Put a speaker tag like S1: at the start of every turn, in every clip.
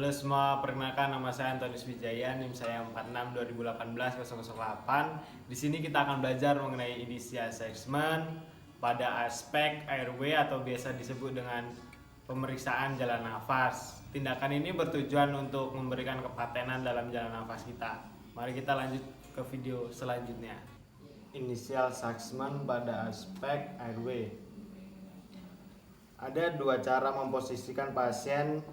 S1: Halo semua, perkenalkan nama saya Antonius Wijaya, NIM saya 46 2018 008. Di sini kita akan belajar mengenai initial assessment pada aspek airway atau biasa disebut dengan pemeriksaan jalan nafas. Tindakan ini bertujuan untuk memberikan kepatenan dalam jalan nafas kita. Mari kita lanjut ke video selanjutnya. Initial assessment pada aspek airway. Ada dua cara memposisikan pasien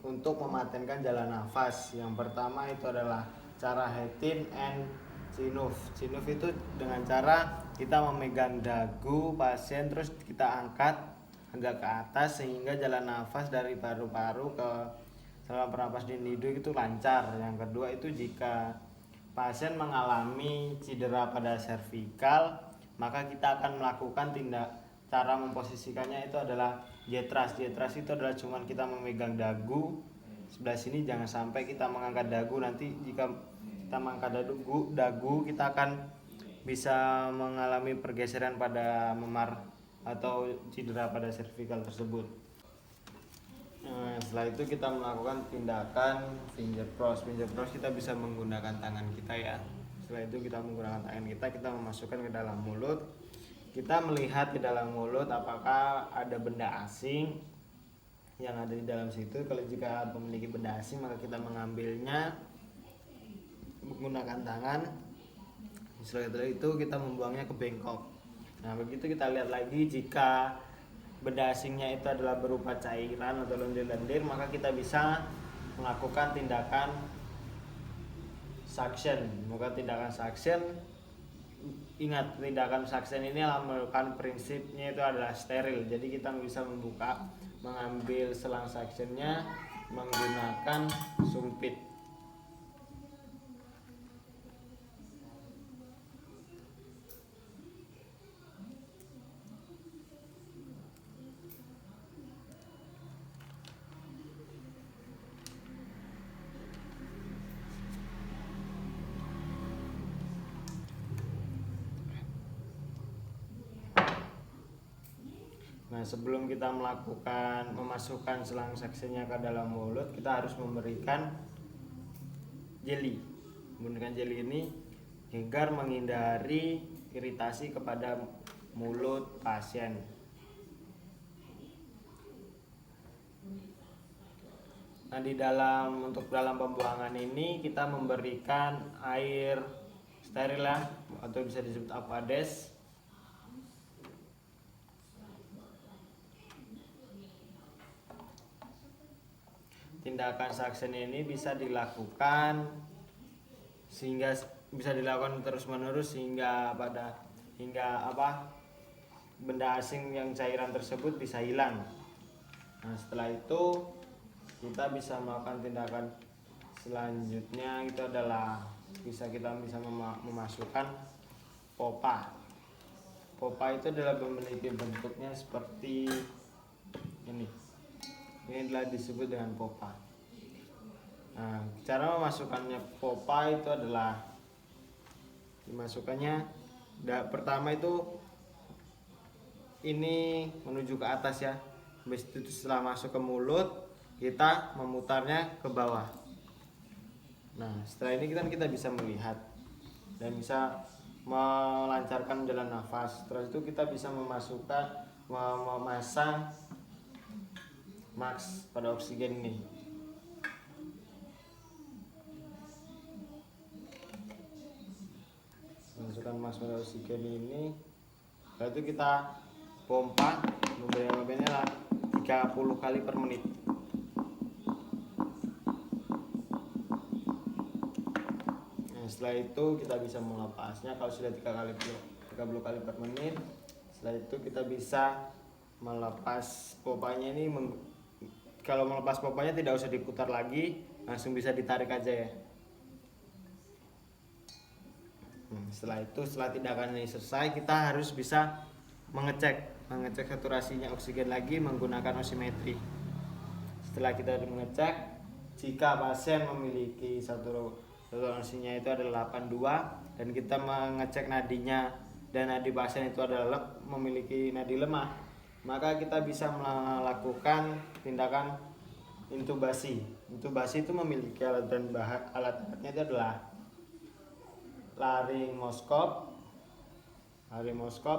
S1: untuk mematenkan jalan nafas. Yang pertama itu adalah cara Hatin and Chinoof. Chinoof itu dengan cara kita memegang dagu pasien terus kita angkat agak ke atas sehingga jalan nafas dari paru-paru ke saluran pernapas di hidung itu lancar. Yang kedua itu jika pasien mengalami cedera pada servikal, maka kita akan melakukan cara memposisikannya itu adalah jetras. Jetras itu adalah cuman kita memegang dagu sebelah sini, jangan sampai kita mengangkat dagu. Nanti jika kita mengangkat dagu kita akan bisa mengalami pergeseran pada memar atau cedera pada servikal tersebut. Setelah itu kita melakukan tindakan finger press. Finger press kita bisa menggunakan tangan kita ya. Setelah itu kita menggunakan tangan kita memasukkan ke dalam mulut. Kita melihat ke dalam mulut apakah ada benda asing yang ada di dalam situ. Kalau jika memiliki benda asing maka kita mengambilnya menggunakan tangan. Setelah itu kita membuangnya ke bengkok. Nah begitu kita lihat lagi, jika benda asingnya itu adalah berupa cairan atau lendir-lendir, maka kita bisa melakukan tindakan suction. Maka tindakan suction, ingat tindakan suction ini merupakan prinsipnya itu adalah steril. Jadi kita bisa mengambil selang suctionnya menggunakan sumpit. Nah, sebelum kita memasukkan selang suctionnya ke dalam mulut, kita harus memberikan jeli. Menggunakan jeli ini agar menghindari iritasi kepada mulut pasien. Nah, untuk dalam pembuangan ini kita memberikan air steril atau bisa disebut aquades. Tindakan suction ini bisa dilakukan terus-menerus hingga benda asing yang cairan tersebut bisa hilang. Nah, setelah itu kita bisa melakukan tindakan selanjutnya, itu adalah kita bisa memasukkan popa. Popa itu adalah memiliki bentuknya seperti ini. Ini adalah disebut dengan popa. Nah, cara memasukkannya popa itu adalah pertama itu ini menuju ke atas ya. Habis itu setelah masuk ke mulut kita memutarnya ke bawah. Nah, setelah ini kita bisa melihat dan bisa melancarkan jalan nafas. Terus itu kita bisa memasang mask pada oksigen ini. Masukkan mask pada oksigen ini. Lalu itu kita pompa, memberinya 30 kali per menit. Nah, setelah itu kita bisa melepasnya kalau sudah 30 kali per menit. Setelah itu kita bisa melepas popanya ini. Kalau melepas popanya tidak usah diputar lagi, langsung bisa ditarik aja ya. Setelah tindakan ini selesai, kita harus bisa mengecek saturasinya oksigen lagi menggunakan oximetry. Setelah kita mengecek, jika pasien memiliki saturasinya itu adalah 82 dan kita mengecek nadinya dan nadi pasien itu adalah memiliki nadi lemah, maka kita bisa melakukan tindakan intubasi. Untuk basi itu memiliki alat dan alat-alatnya itu adalah laryngoscope,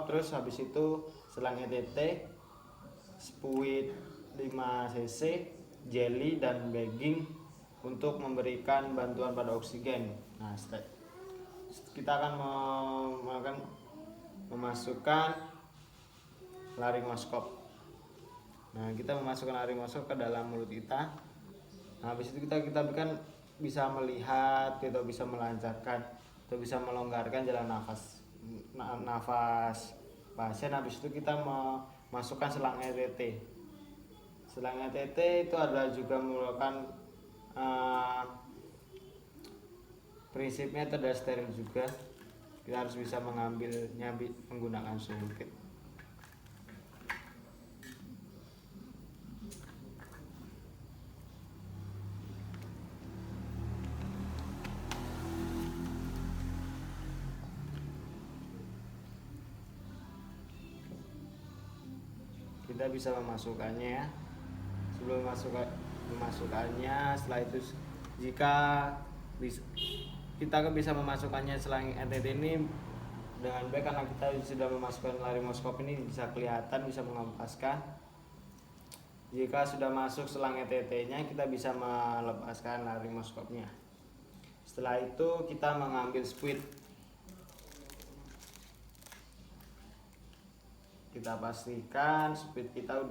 S1: terus habis itu selang ETT, spuit 5 cc, jelly dan bagging untuk memberikan bantuan pada oksigen. Nah, kita akan memasukkan laryngoscope. Nah, kita memasukkan laryngoscope ke dalam mulut kita. Nah, habis itu kita kan bisa melihat, kita bisa melancarkan, kita bisa melonggarkan jalan nafas pasien. Habis itu kita memasukkan selang ETT. Selang ETT itu adalah juga merupakan prinsipnya itu adalah steril juga. Kita harus bisa mengambilnya menggunakan sumpit. Kita bisa memasukkannya ya. Sebelum memasukkannya, setelah itu jika kita bisa memasukkannya selang ETT ini dengan baik, karena kita sudah memasukkan laryngoscope ini bisa kelihatan, bisa mengampaskan. Jika sudah masuk selang ETT-nya, kita bisa melepaskan laryngoscope-nya. Setelah itu kita mengambil spuit. Kita pastikan spuit kita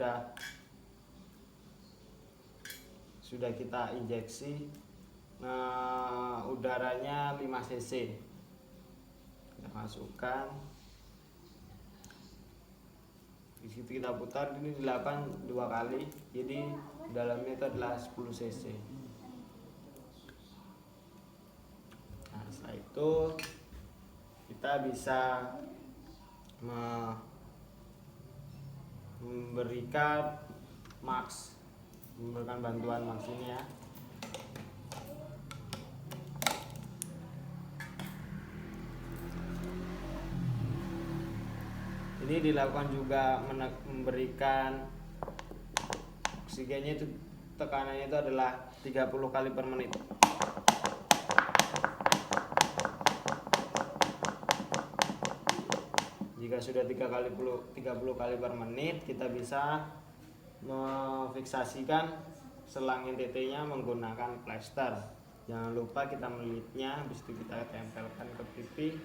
S1: sudah kita injeksi. Udaranya 5 cc. Kita masukkan. Di situ kita putar, ini dilakukan 2 kali. Jadi dalamnya itu adalah 10 cc. Nah, setelah itu kita bisa memberikan bantuan max ini ya. Ini dilakukan juga memberikan oksigennya, itu tekanannya itu adalah 30 kali per menit. Jika sudah 30 kali per menit, kita bisa memfiksasikan selang ETT-nya menggunakan plester. Jangan lupa kita melitnya, habis itu kita tempelkan ke pipi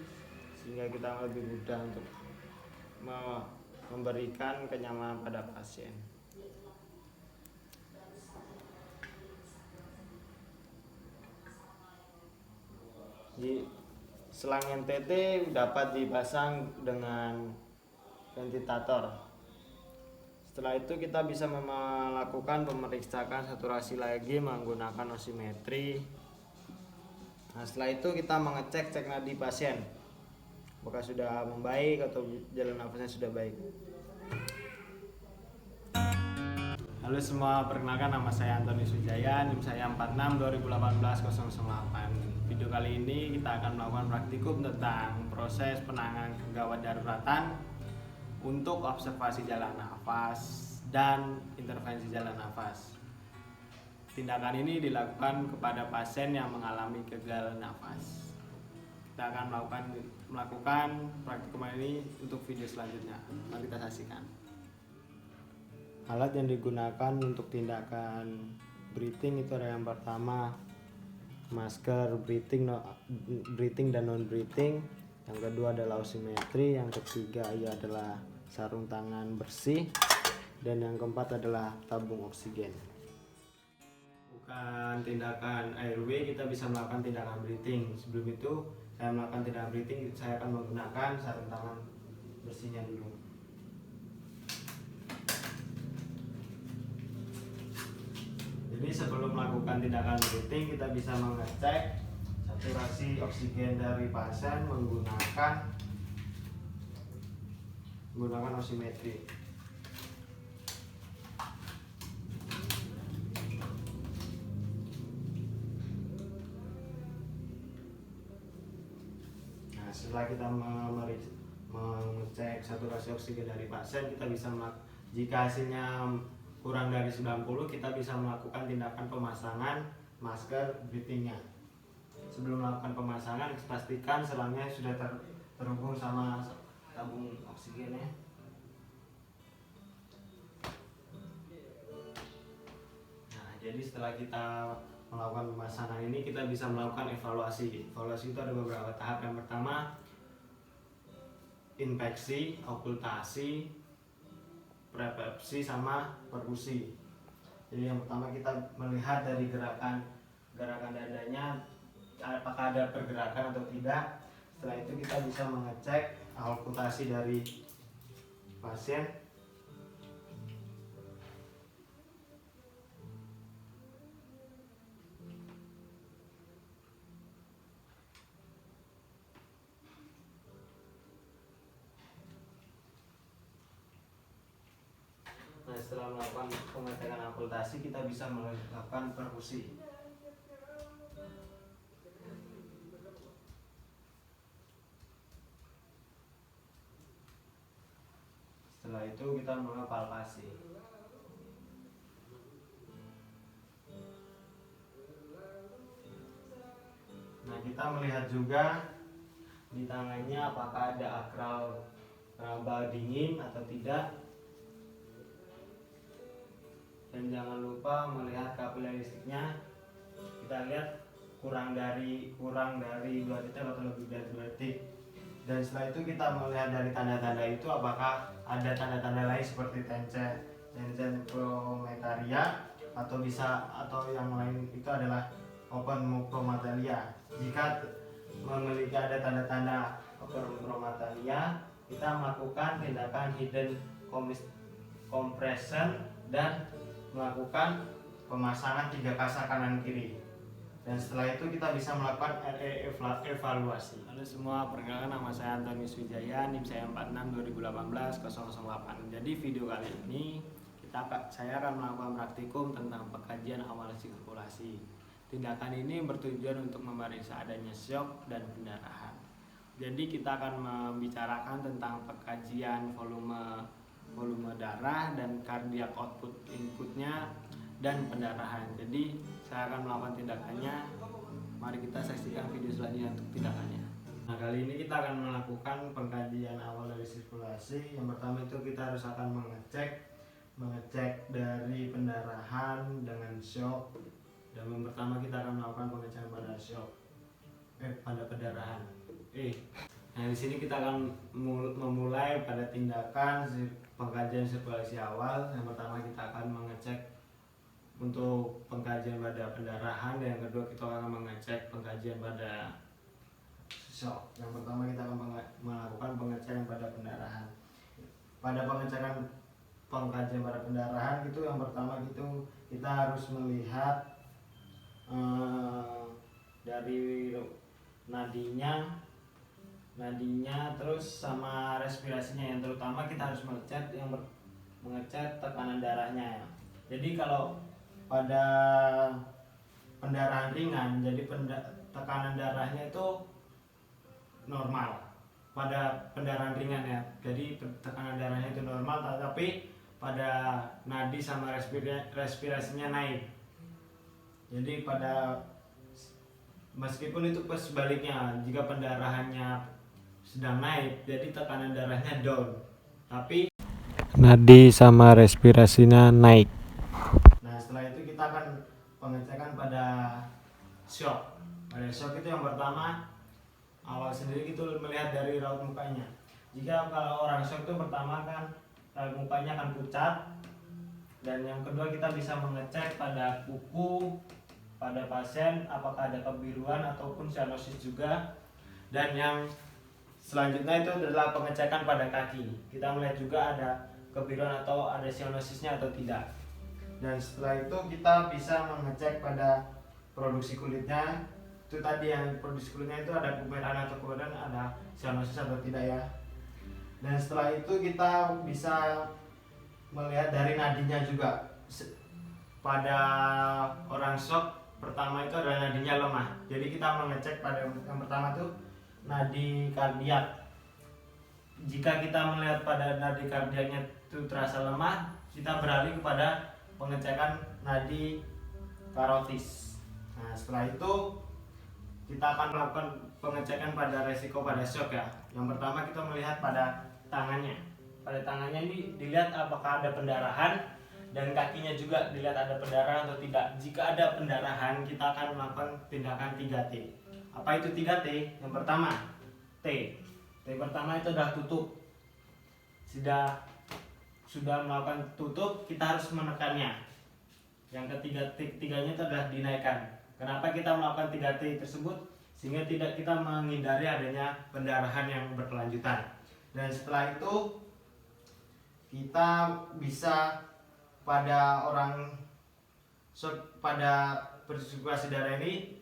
S1: sehingga kita lebih mudah untuk memberikan kenyamanan pada pasien. Di selang ETT dapat dipasang dengan ventilator. Setelah itu kita bisa melakukan pemeriksaan saturasi lagi menggunakan osimetri. Nah, setelah itu kita cek nadi pasien, apakah sudah membaik atau jalan nafasnya sudah baik. Halo semua, perkenalkan nama saya Antoni Sujaya, NIM saya 46 2018 008. Video kali ini kita akan melakukan praktikum tentang proses penanganan gawat daruratan untuk observasi jalan nafas dan intervensi jalan nafas. Tindakan ini dilakukan kepada pasien yang mengalami kegagalan nafas. Kita akan melakukan praktikum ini untuk video selanjutnya. Mari kita saksikan. Alat yang digunakan untuk tindakan breathing itu ada yang pertama masker breathing dan non breathing, yang kedua adalah osimetri, yang ketiga adalah sarung tangan bersih, dan yang keempat adalah tabung oksigen. Bukan tindakan airway, kita bisa melakukan tindakan breathing. Sebelum itu saya melakukan tindakan breathing, saya akan menggunakan sarung tangan bersihnya dulu. Jadi sebelum melakukan tindakan breathing, kita bisa mengecek saturasi oksigen dari pasien menggunakan osimetri. Nah, setelah kita mengecek saturasi oksigen dari pasien, kita bisa jika hasilnya kurang dari 90, kita bisa melakukan tindakan pemasangan masker breathingnya. Sebelum melakukan pemasangan, pastikan selangnya sudah terhubung sama tabung oksigennya. Nah, jadi setelah kita melakukan pemasangan ini, kita bisa melakukan evaluasi. Evaluasi itu ada beberapa tahap. Yang pertama, infeksi, okultasi, prepepsi, sama perkusi. Jadi yang pertama kita melihat dari gerakan dadanya apakah ada pergerakan atau tidak. Setelah itu kita bisa mengecek okultasi dari pasien. Nah, setelah melakukan pengecekan okultasi, kita bisa melakukan perkusi. Setelah itu kita melakukan palpasi. Nah, kita melihat juga di tangannya apakah ada akral raba dingin atau tidak. Dan jangan lupa melihat kapilaristiknya. Kita lihat kurang dari 2 detik atau lebih dari 2 detik. Dan setelah itu kita melihat dari tanda-tanda itu apakah ada tanda-tanda lain seperti tencent prometaria atau yang lain itu adalah open chromatalia. Jika memiliki ada tanda-tanda open chromatalia, kita melakukan tindakan hidden compression dan melakukan pemasangan 3 kasa kanan kiri. Dan setelah itu kita bisa melakukan RE evaluasi. Halo semua, perkenalkan nama saya Antonius Wijaya, NIM saya 46 2018 008. Jadi video kali ini saya akan melakukan praktikum tentang pengkajian awal sirkulasi. Tindakan ini bertujuan untuk memeriksa adanya syok dan pendarahan. Jadi kita akan membicarakan tentang pengkajian volume darah dan cardiac output inputnya dan pendarahan. Jadi saya akan melakukan tindakannya. Mari kita saksikan video selanjutnya untuk tindakannya. Nah, kali ini kita akan melakukan pengkajian awal dari sirkulasi. Yang pertama itu kita akan mengecek dari pendarahan dengan shock. Dan yang pertama kita akan melakukan pengecekan pada shock, pada pendarahan. Nah, di sini kita akan memulai pada tindakan pengkajian sirkulasi awal. Yang pertama kita akan mengecek untuk pengkajian pada pendarahan, dan yang kedua kita akan mengecek pengkajian pada shock. Yang pertama kita akan melakukan pengecekan pada pendarahan. Pada pengkajian pada pendarahan itu yang pertama itu kita harus melihat dari nadinya terus sama respirasinya. Yang terutama kita harus mengecek tekanan darahnya. Jadi kalau pada pendarahan ringan, jadi tekanan darahnya itu normal pada pendarahan ringan ya. Jadi tekanan darahnya itu normal, tapi pada nadi sama respirasinya naik. Jadi meskipun itu sebaliknya, jika pendarahannya sedang naik, jadi tekanan darahnya down, tapi nadi sama respirasinya naik. Nah, setelah itu kita akan pengecekan pada shock. Pada shock itu yang pertama awal sendiri itu melihat dari raut mukanya. Jika kalau orang shock itu pertama kan raut mukanya akan pucat. Dan yang kedua kita bisa mengecek pada kuku pada pasien apakah ada kebiruan ataupun cyanosis juga. Dan yang selanjutnya itu adalah pengecekan pada kaki. Kita melihat juga ada kebiruan atau ada cyanosisnya atau tidak. Dan setelah itu kita bisa mengecek pada produksi kulitnya. Itu tadi yang produksi kulitnya itu ada kemerahan atau kemudian ada cyanosis atau tidak ya. Dan setelah itu kita bisa melihat dari nadinya juga. Pada orang shock pertama itu adalah nadinya lemah. Jadi kita mengecek pada yang pertama itu nadi kardiak. Jika kita melihat pada nadi kardiaknya itu terasa lemah, kita beralih kepada pengecekan nadi karotis. Nah, setelah itu kita akan melakukan pengecekan pada resiko pada shock ya. Yang pertama kita melihat pada tangannya. Pada tangannya ini dilihat apakah ada pendarahan, dan kakinya juga dilihat ada pendarahan atau tidak. Jika ada pendarahan, kita akan melakukan tindakan 3T. Apa itu 3T? Yang pertama, T. T pertama itu adalah tutup. Sudah melakukan tutup, kita harus menekannya. Yang ketiganya itu adalah dinaikkan. Kenapa kita melakukan 3T tersebut? Sehingga tidak kita menghindari adanya pendarahan yang berkelanjutan. Dan setelah itu kita bisa pada persirkulasi darah ini,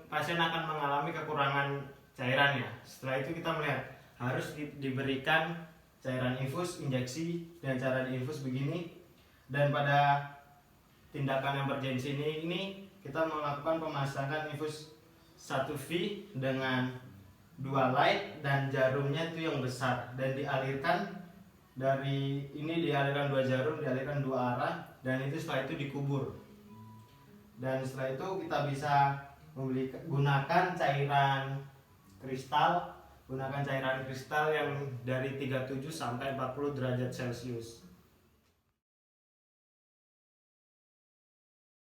S1: pasien akan mengalami kekurangan cairannya. Setelah itu kita melihat harus diberikan cairan infus, injeksi dengan cara diinfus begini. Dan pada tindakan emergensi ini kita melakukan pemasangan infus 1V dengan 2 light dan jarumnya itu yang besar, dan dialirkan dialirkan 2 jarum, dialirkan 2 arah, dan itu setelah itu dikubur. Dan setelah itu kita bisa gunakan cairan kristal yang dari 37 sampai 40 derajat Celcius.